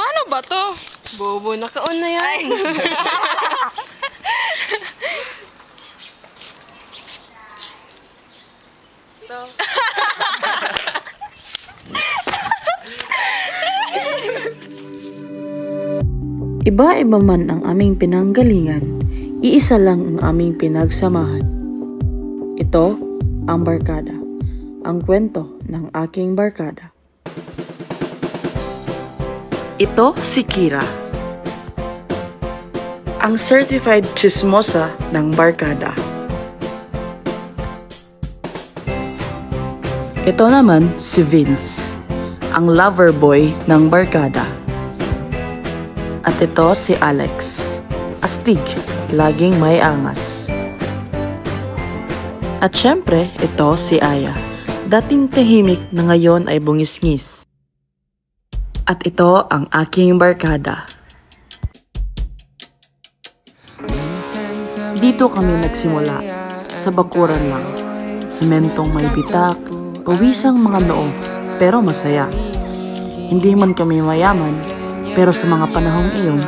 Paano ba to? Bobo, naka-on na yan. Ito. Iba-iba man ang aming pinanggalingan, iisa lang ang aming pinagsamahan. Ito ang Barkada, ang kwento ng aking barkada. Ito si Kira, ang certified chismosa ng barkada. Ito naman si Vince, ang lover boy ng barkada. At ito si Alex, astig, laging may angas. At syempre, ito si Aya, dating tahimik na ngayon ay bungis-ngis. At ito ang aking barkada. Dito kami nagsimula, sa bakuran lang. Sementong may bitak, pawisang mga noo, pero masaya. Hindi man kami mayaman, pero sa mga panahong iyon,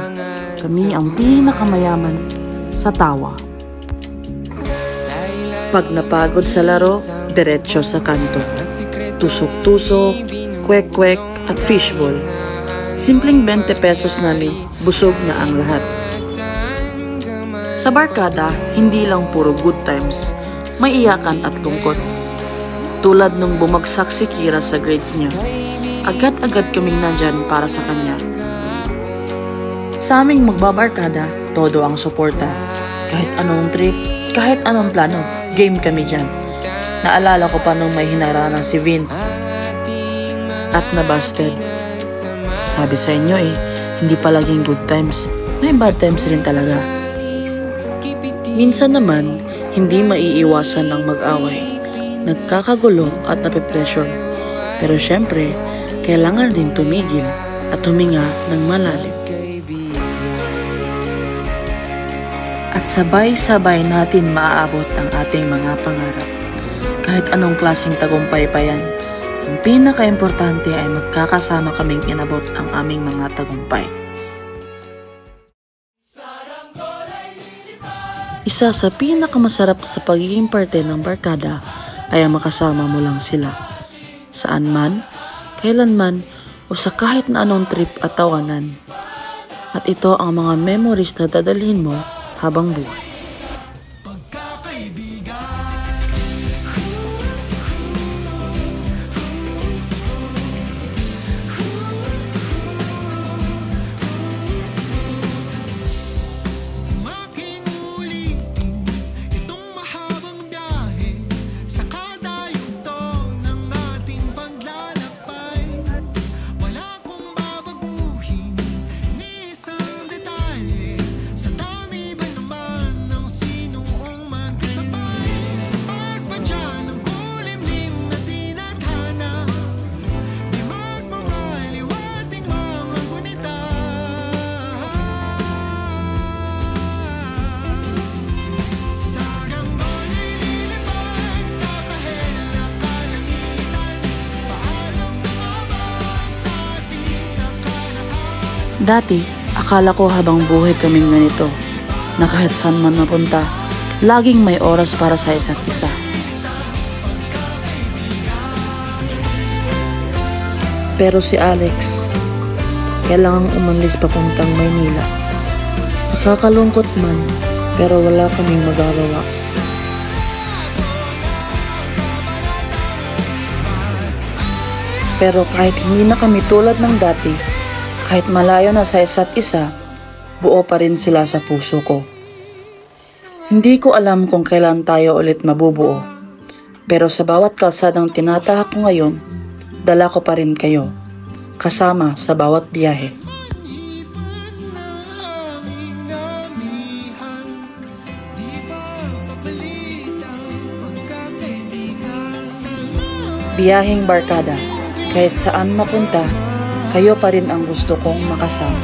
kami ang pinakamayaman sa tawa. Pag napagod sa laro, diretso sa kanto. Tusok-tusok, kwek-kwek at fishball. Simpleng 20 pesos namin, busog na ang lahat. Sa barkada, hindi lang puro good times, may iyakan at lungkot. Tulad nung bumagsak si Kira sa grades niya, agad-agad kaming nandyan para sa kanya. Sa aming magbabarkada, todo ang suporta. Kahit anong trip, kahit anong plano, game kami dyan. Naalala ko pa nung may hinarana si Vince. At nabasted. Sabi sa inyo hindi palaging good times. May bad times rin talaga. Minsan naman, hindi maiiwasan ang mag-away. Nagkakagulo at napipressure. Pero syempre, kailangan din tumigil at huminga ng malalim. At sabay-sabay natin maaabot ang ating mga pangarap. Kahit anong klaseng tagumpay pa yan, ang pinaka-importante ay magkakasama kaming inabot ang aming mga tagumpay. Isa sa pinakamasarap sa pagiging parte ng barkada ay ang makasama mo lang sila. Saan man, kailanman, o sa kahit na anong trip at tawanan. At ito ang mga memories na dadalhin mo habang buhay. Dati, akala ko habang buhay kaming ganito, na kahit saan man napunta, laging may oras para sa isa't isa. Pero si Alex, kailangang umalis papuntang Maynila. Nakakalungkot man, pero wala kaming magagawa. Pero kahit hindi na kami tulad ng dati, kahit malayo na sa isa't isa, buo pa rin sila sa puso ko. Hindi ko alam kung kailan tayo ulit mabubuo. Pero sa bawat kalsadang tinatahak ko ngayon, dala ko pa rin kayo, kasama sa bawat biyahe. Biyaheng barkada, kahit saan mapunta, kayo pa rin ang gusto kong makasama.